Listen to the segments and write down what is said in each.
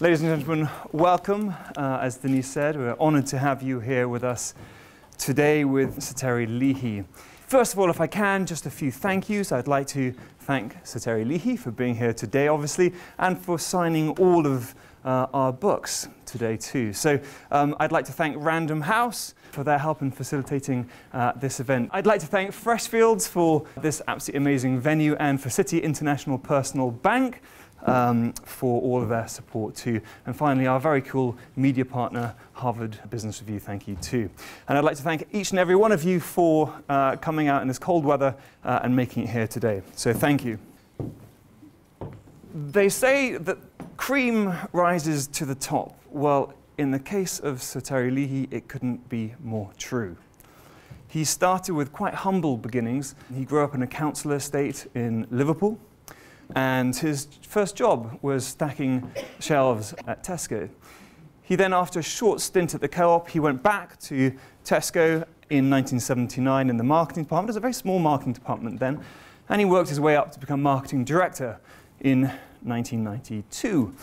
Ladies and gentlemen, welcome. As Denise said, we're honoured to have you here with us today with Sir Terry Leahy. First of all, if I can, just a few thank yous. I'd like to thank Sir Terry Leahy for being here today, obviously, and for signing all of our books today too. So I'd like to thank Random House for their help in facilitating this event. I'd like to thank Freshfields for this absolutely amazing venue, and for City International Personal Bank for all of their support too. And finally, our very cool media partner, Harvard Business Review, thank you too. And I'd like to thank each and every one of you for coming out in this cold weather and making it here today. So thank you. They say that cream rises to the top. Well, in the case of Sir Terry Leahy, it couldn't be more true. He started with quite humble beginnings. He grew up in a council estate in Liverpool, and his first job was stacking shelves at Tesco. He then, after a short stint at the co-op, he went back to Tesco in 1979 in the marketing department. It was a very small marketing department then, and he worked his way up to become marketing director in 1992.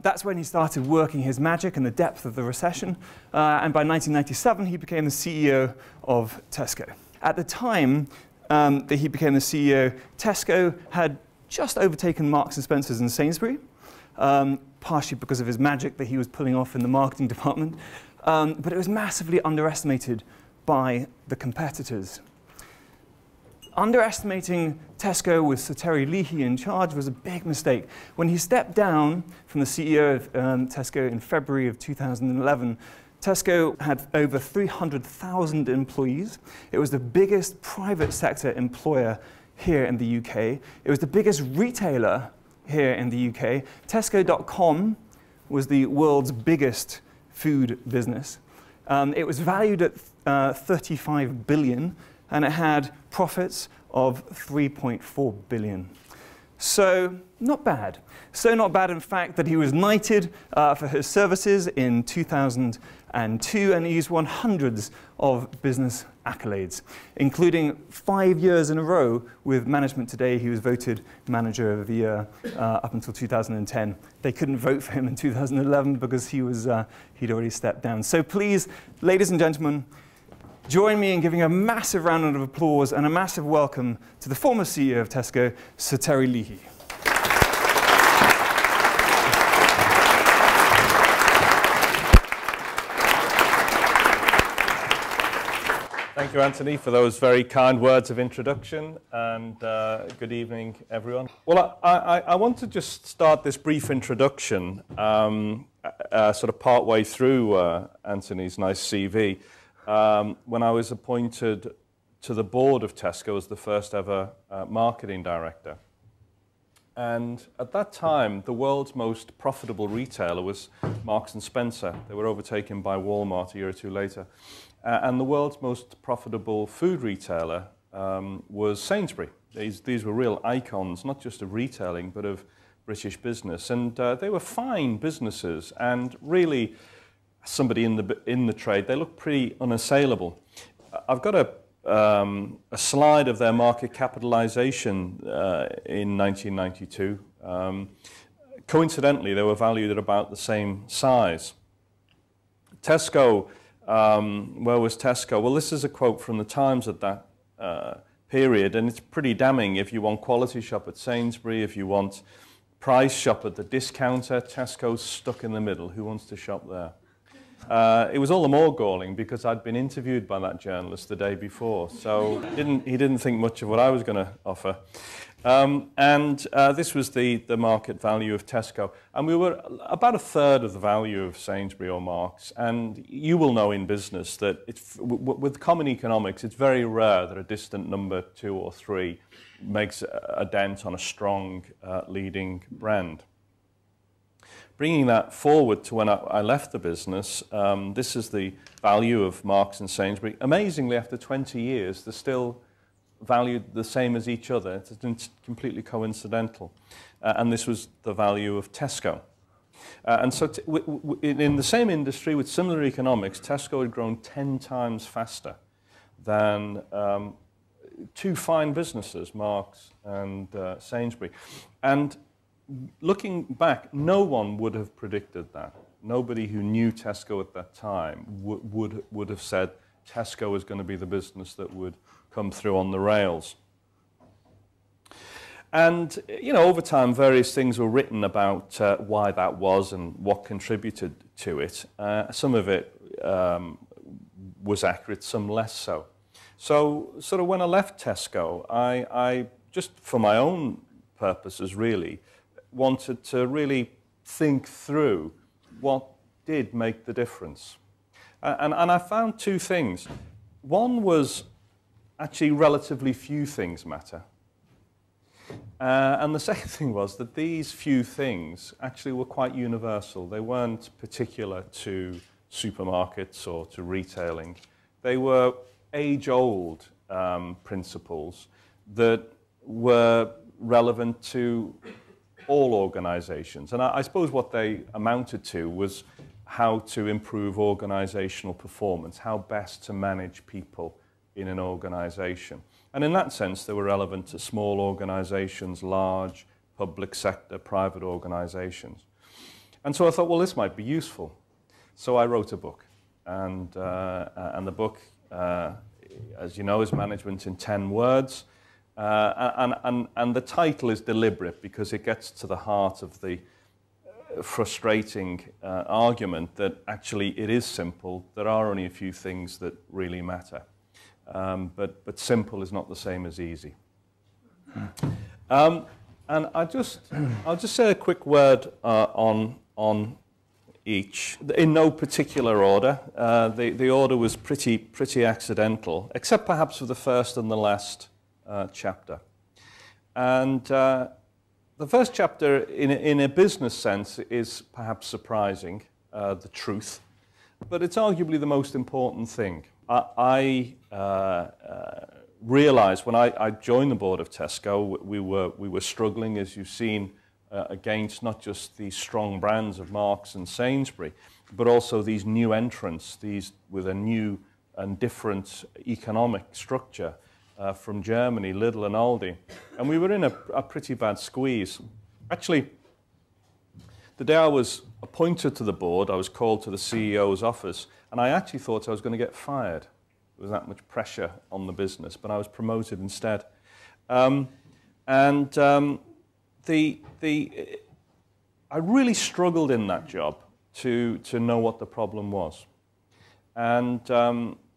That's when he started working his magic in the depth of the recession, and by 1997 he became the CEO of Tesco. At the time that he became the CEO, Tesco had just overtaken Marks & Spencer's and Sainsbury, partially because of his magic that he was pulling off in the marketing department, but it was massively underestimated by the competitors. Underestimating Tesco with Sir Terry Leahy in charge was a big mistake. When he stepped down from the CEO of Tesco in February of 2011, Tesco had over 300,000 employees. It was the biggest private sector employer here in the UK. It was the biggest retailer here in the UK. Tesco.com was the world's biggest food business. It was valued at 35 billion, and it had profits of 3.4 billion. So not bad. So not bad, in fact, that he was knighted for his services in 2002, and he's won hundreds of business accolades, including 5 years in a row with Management Today. He was voted Manager of the Year up until 2010. They couldn't vote for him in 2011 because he'd already stepped down. So please, ladies and gentlemen, join me in giving a massive round of applause and a massive welcome to the former CEO of Tesco, Sir Terry Leahy. Thank you, Anthony, for those very kind words of introduction, and good evening, everyone. Well, I want to just start this brief introduction sort of part way through Anthony's nice CV. When I was appointed to the board of Tesco as the first ever marketing director. And at that time, the world's most profitable retailer was Marks & Spencer. They were overtaken by Walmart a year or two later. And the world's most profitable food retailer was Sainsbury. These were real icons, not just of retailing, but of British business. And they were fine businesses, and really, somebody in the trade, they look pretty unassailable. I've got a slide of their market capitalization in 1992. Coincidentally, they were valued at about the same size. Tesco, where was Tesco? Well, this is a quote from the Times at that period, and it's pretty damning. If you want quality shop at Sainsbury, if you want price shop at the discounter, Tesco's stuck in the middle. Who wants to shop there? It was all the more galling because I'd been interviewed by that journalist the day before, so he didn't think much of what I was going to offer. This was the market value of Tesco, and we were about a third of the value of Sainsbury or Marks. And you will know in business that with common economics, it's very rare that a distant number 2 or 3 makes a dent on a strong leading brand. Bringing that forward to when I left the business, this is the value of Marks and Sainsbury. Amazingly, after 20 years, they're still valued the same as each other. It's completely coincidental. And this was the value of Tesco. And so in the same industry with similar economics, Tesco had grown 10 times faster than 2 fine businesses, Marks and Sainsbury. And looking back, no one would have predicted that. Nobody who knew Tesco at that time would have said Tesco was going to be the business that would come through on the rails. And, you know, over time, various things were written about why that was and what contributed to it. Some of it was accurate, some less so. So, sort of when I left Tesco, I just for my own purposes, really, wanted to really think through what did make the difference. And I found two things. One was actually relatively few things matter. And the second thing was that these few things actually were quite universal. They weren't particular to supermarkets or to retailing. They were age-old principles that were relevant to all organizations. And I suppose what they amounted to was how to improve organizational performance, how best to manage people in an organization. And in that sense, they were relevant to small organizations, large, public sector, private organizations. And so I thought, well, this might be useful. So I wrote a book. And the book, as you know, is Management in 10 Words. And the title is deliberate because it gets to the heart of the frustrating argument that actually it is simple. There are only a few things that really matter. But simple is not the same as easy. And I'll just say a quick word on each, in no particular order. The order was pretty accidental, except perhaps for the first and the last chapter. And the first chapter, in a business sense, is perhaps surprising, the truth, but it's arguably the most important thing. I realized when I joined the board of Tesco, we were struggling, as you've seen, against not just the strong brands of Marks and Sainsbury, but also these new entrants, these with a new and different economic structure from Germany, Lidl and Aldi. And we were in a pretty bad squeeze. Actually, the day I was appointed to the board, I was called to the CEO's office, and I actually thought I was going to get fired. There was that much pressure on the business, but I was promoted instead. I really struggled in that job to know what the problem was. And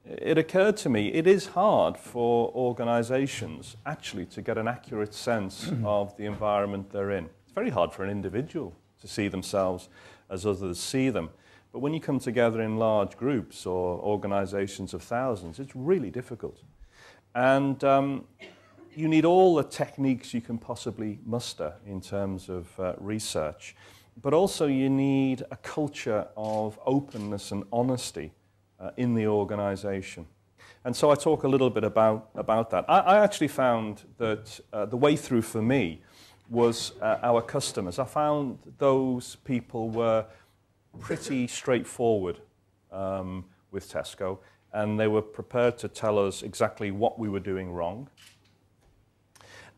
it occurred to me, it is hard for organizations actually to get an accurate sense of the environment they're in. It's very hard for an individual to see themselves as others see them. But when you come together in large groups or organizations of thousands, it's really difficult. And you need all the techniques you can possibly muster in terms of research. But also you need a culture of openness and honesty in the organization. And so I talk a little bit about that. I actually found that the way through for me was our customers. I found those people were pretty straightforward with Tesco, and they were prepared to tell us exactly what we were doing wrong.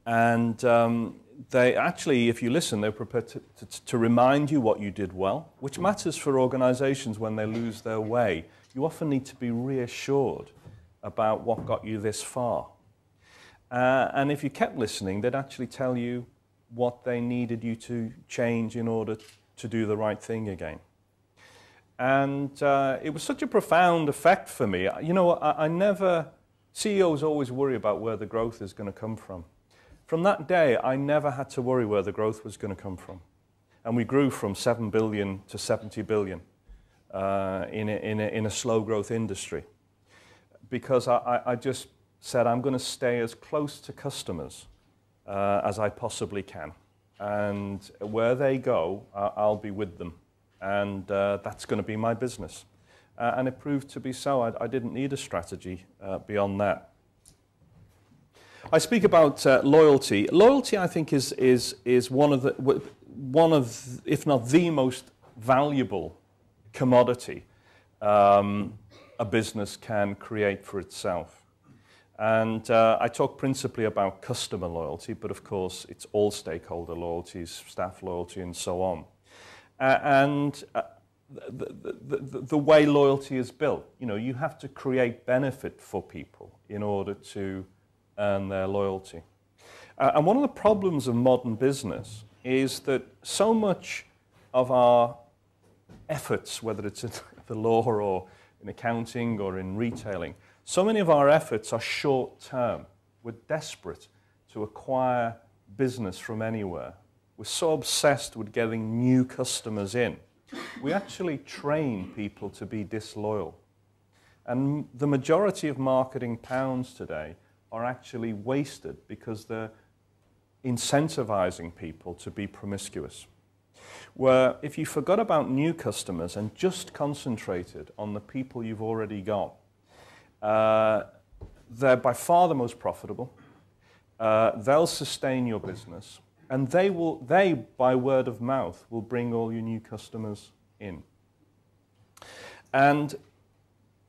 And they actually, if you listen, they're prepared to remind you what you did well, which matters for organizations when they lose their way. You often need to be reassured about what got you this far. And if you kept listening, they'd actually tell you what they needed you to change in order to do the right thing again. And it was such a profound effect for me. You know, CEOs always worry about where the growth is going to come from. From that day, I never had to worry where the growth was going to come from. And we grew from 7 billion to 70 billion in a slow growth industry. Because I just said, I'm going to stay as close to customers as I possibly can. And where they go, I'll be with them. And that's going to be my business. And it proved to be so. I didn't need a strategy beyond that. I speak about loyalty. Loyalty, I think, is one of, if not the most valuable commodity a business can create for itself. And I talk principally about customer loyalty, but of course it's all stakeholder loyalties, staff loyalty, and so on. The way loyalty is built, you have to create benefit for people in order to earn their loyalty. And one of the problems of modern business is that so much of our efforts, whether it's in the law or in accounting or in retailing, so many of our efforts are short-term. We're desperate to acquire business from anywhere. We're so obsessed with getting new customers in. We actually train people to be disloyal. And the majority of marketing pounds today are actually wasted because they're incentivizing people to be promiscuous. Where if you forgot about new customers and just concentrated on the people you've already got, they're by far the most profitable. They'll sustain your business, and they, by word of mouth, will bring all your new customers in. And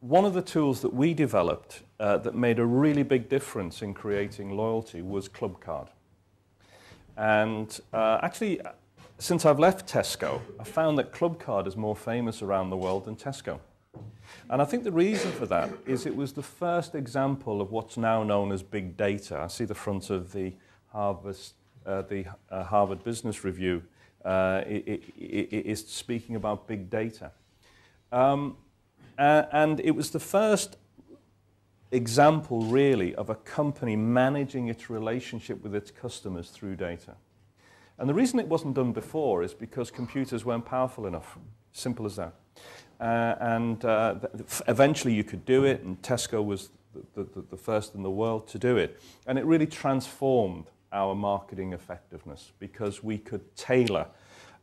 one of the tools that we developed that made a really big difference in creating loyalty was Clubcard. And actually, since I've left Tesco, I found that Clubcard is more famous around the world than Tesco. And I think the reason for that is it was the first example of what's now known as big data. I see the front of the Harvard Business Review is speaking about big data. And it was the first example, really, of a company managing its relationship with its customers through data. And the reason it wasn't done before is because computers weren't powerful enough. Simple as that. Eventually you could do it, and Tesco was the first in the world to do it. And it really transformed our marketing effectiveness because we could tailor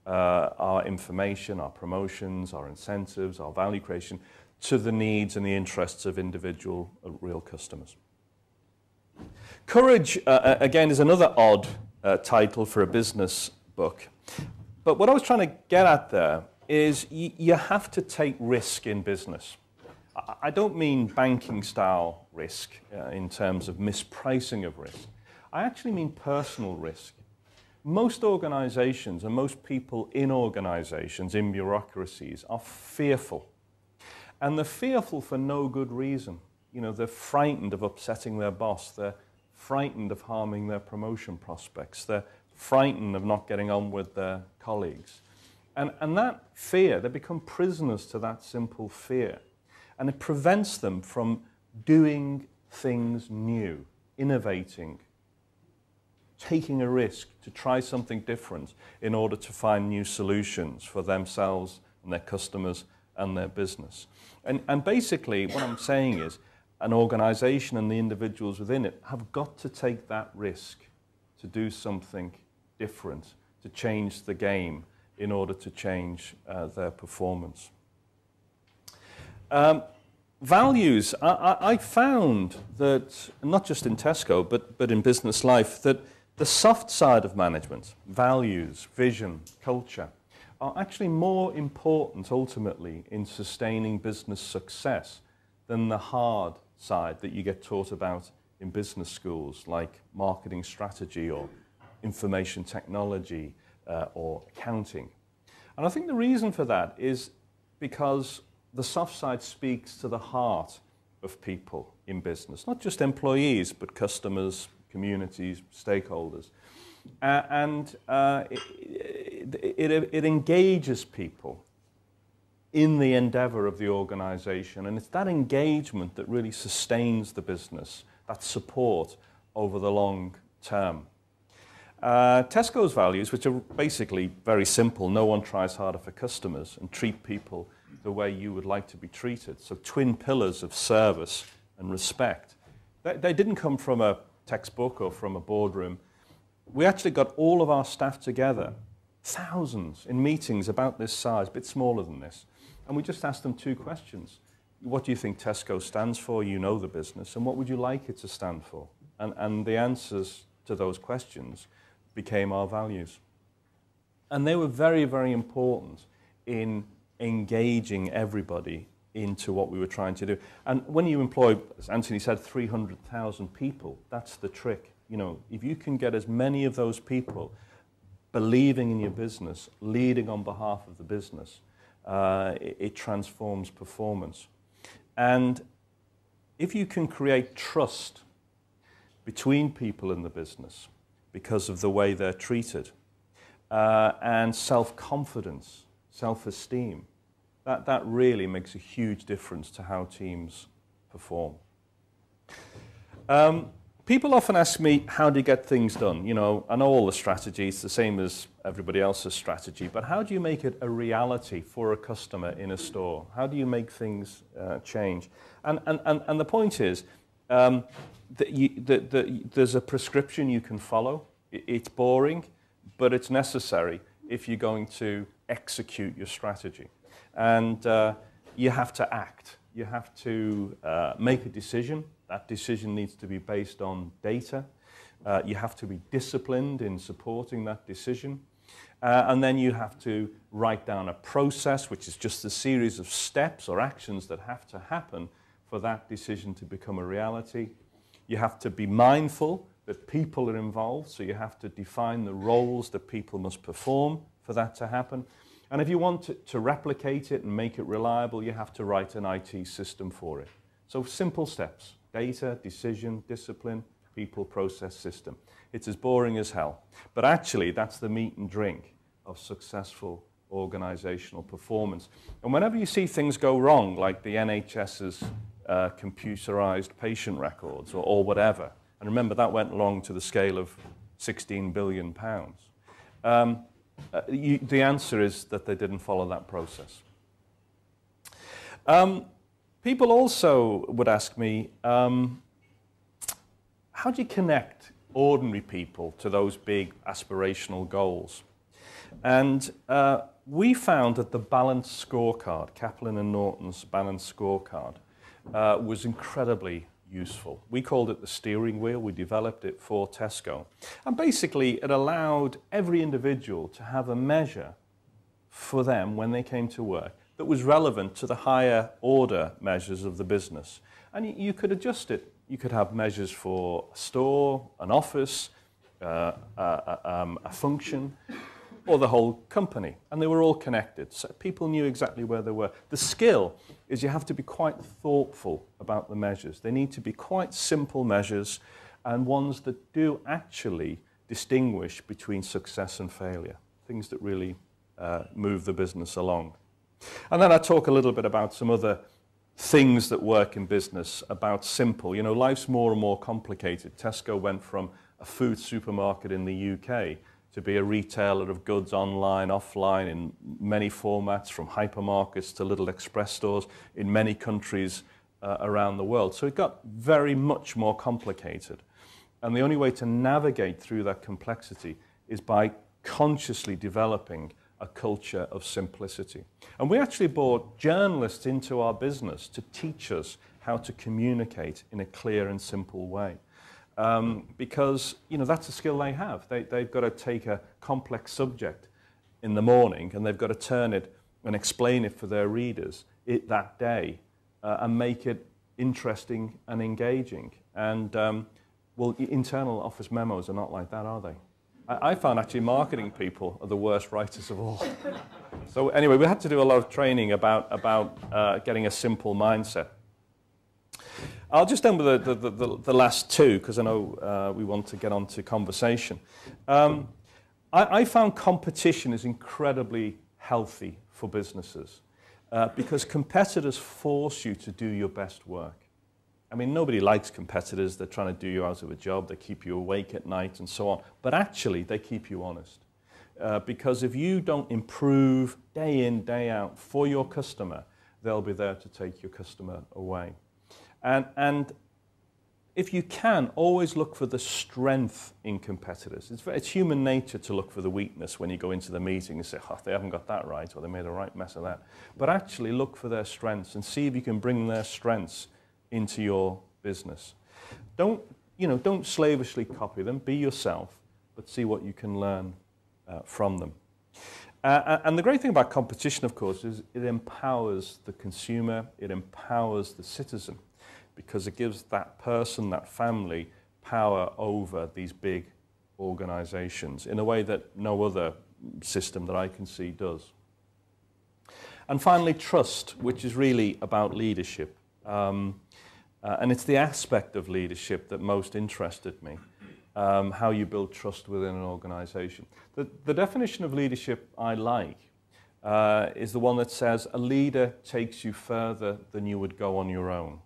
our information, our promotions, our incentives, our value creation to the needs and the interests of individual real customers. Courage, again, is another odd title for a business book. But what I was trying to get at there is you have to take risk in business. I don't mean banking style risk in terms of mispricing of risk. I actually mean personal risk. Most organizations and most people in organizations, in bureaucracies, are fearful. And they're fearful for no good reason. They're frightened of upsetting their boss. They're frightened of harming their promotion prospects. They're frightened of not getting on with their colleagues. And that fear, they become prisoners to that simple fear. And it prevents them from doing things new, innovating, taking a risk to try something different in order to find new solutions for themselves and their customers and their business. And basically what I'm saying is an organization and the individuals within it have got to take that risk to do something different, to change the game in order to change their performance. Values, I found that, not just in Tesco, but in business life, that the soft side of management, values, vision, culture, are actually more important ultimately in sustaining business success than the hard side that you get taught about in business schools, like marketing strategy or information technology or accounting. And I think the reason for that is because the soft side speaks to the heart of people in business, not just employees, but customers, communities, stakeholders. It engages people in the endeavor of the organization, and it's that engagement that really sustains the business, that support over the long term. Tesco's values, which are basically very simple: no one tries harder for customers, and treat people the way you would like to be treated. So twin pillars of service and respect. They didn't come from a textbook or from a boardroom. We actually got all of our staff together, thousands, in meetings about this size, a bit smaller than this, and we just asked them two questions. What do you think Tesco stands for? You know the business. And what would you like it to stand for? And the answers to those questions became our values. And they were very, very important in engaging everybody into what we were trying to do. And when you employ, as Anthony said, 300,000 people, that's the trick. You know, if you can get as many of those people believing in your business, leading on behalf of the business, it transforms performance. And if you can create trust between people in the business because of the way they're treated, and self-confidence, self-esteem, that really makes a huge difference to how teams perform. People often ask me, how do you get things done? You know, I know all the strategies, the same as everybody else's strategy, but how do you make it a reality for a customer in a store? How do you make things change? And the point is that there's a prescription you can follow. It's boring, but it's necessary if you're going to execute your strategy. And you have to act. You have to make a decision. That decision needs to be based on data. You have to be disciplined in supporting that decision. And then you have to write down a process, which is just a series of steps or actions that have to happen for that decision to become a reality. You have to be mindful that people are involved, so you have to define the roles that people must perform for that to happen. And if you want to replicate it and make it reliable, you have to write an IT system for it. So simple steps: data, decision, discipline, people, process, system. It's as boring as hell. But actually, that's the meat and drink of successful organizational performance. And whenever you see things go wrong, like the NHS's computerized patient records or whatever, and remember that went along to the scale of £16 billion, the answer is that they didn't follow that process. People also would ask me, how do you connect ordinary people to those big aspirational goals? And we found that the balanced scorecard, Kaplan and Norton's balanced scorecard, was incredibly useful. We called it the steering wheel. We developed it for Tesco. And basically, it allowed every individual to have a measure for them when they came to work that was relevant to the higher order measures of the business. And you could adjust it. You could have measures for a store, an office, a function, or the whole company. And they were all connected. So people knew exactly where they were. The skill is you have to be quite thoughtful about the measures. They need to be quite simple measures and ones that do actually distinguish between success and failure, things that really move the business along. And then I talk a little bit about some other things that work in business, about simple. You know, life's more and more complicated. Tesco went from a food supermarket in the UK to be a retailer of goods online, offline, in many formats, from hypermarkets to little express stores in many countries around the world. So it got very much more complicated. And the only way to navigate through that complexity is by consciously developing a culture of simplicity. And we actually brought journalists into our business to teach us how to communicate in a clear and simple way. Because, you know, that's a skill they have. They've got to take a complex subject in the morning and they've got to turn it and explain it for their readers that day and make it interesting and engaging. And, well, internal office memos are not like that, are they? I found actually marketing people are the worst writers of all. So anyway, we had to do a lot of training about getting a simple mindset. I'll just end with the last two, because I know we want to get on to conversation. I found competition is incredibly healthy for businesses because competitors force you to do your best work. I mean, nobody likes competitors. They're trying to do you out of a job. They keep you awake at night and so on. But actually, they keep you honest. Because if you don't improve day in, day out for your customer, they'll be there to take your customer away. And if you can, always look for the strength in competitors. It's human nature to look for the weakness when you go into the meeting and say, oh, they haven't got that right, or they made a right mess of that. But actually look for their strengths and see if you can bring their strengths into your business. Don't slavishly copy them. Be yourself, but see what you can learn from them. And the great thing about competition, of course, is it empowers the consumer, it empowers the citizen, because it gives that person, that family, power over these big organizations in a way that no other system that I can see does. And finally, trust, which is really about leadership. And it's the aspect of leadership that most interested me, how you build trust within an organization. The definition of leadership I like is the one that says a leader takes you further than you would go on your own.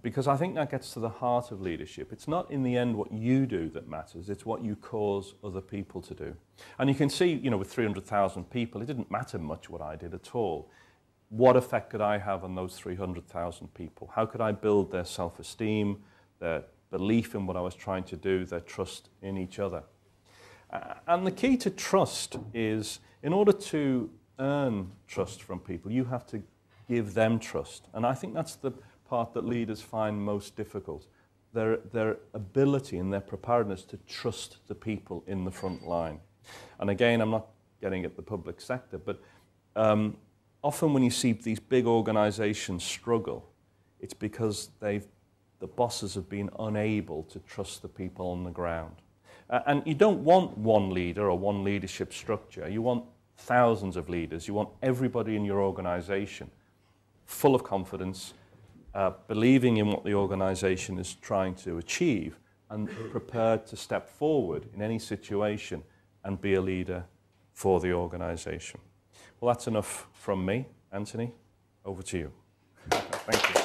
Because I think that gets to the heart of leadership. It's not in the end what you do that matters, it's what you cause other people to do. And you can see, you know, with 300,000 people, it didn't matter much what I did at all. What effect could I have on those 300,000 people? How could I build their self-esteem, their belief in what I was trying to do, their trust in each other? And the key to trust is, in order to earn trust from people, you have to give them trust. And I think that's the part that leaders find most difficult, their ability and their preparedness to trust the people in the front line. And again, I'm not getting at the public sector, but often when you see these big organizations struggle, it's because the bosses have been unable to trust the people on the ground. And you don't want one leader or one leadership structure. You want thousands of leaders. You want everybody in your organization full of confidence, believing in what the organization is trying to achieve, and prepared to step forward in any situation and be a leader for the organization. Well, that's enough from me. Anthony, over to you. Thank you.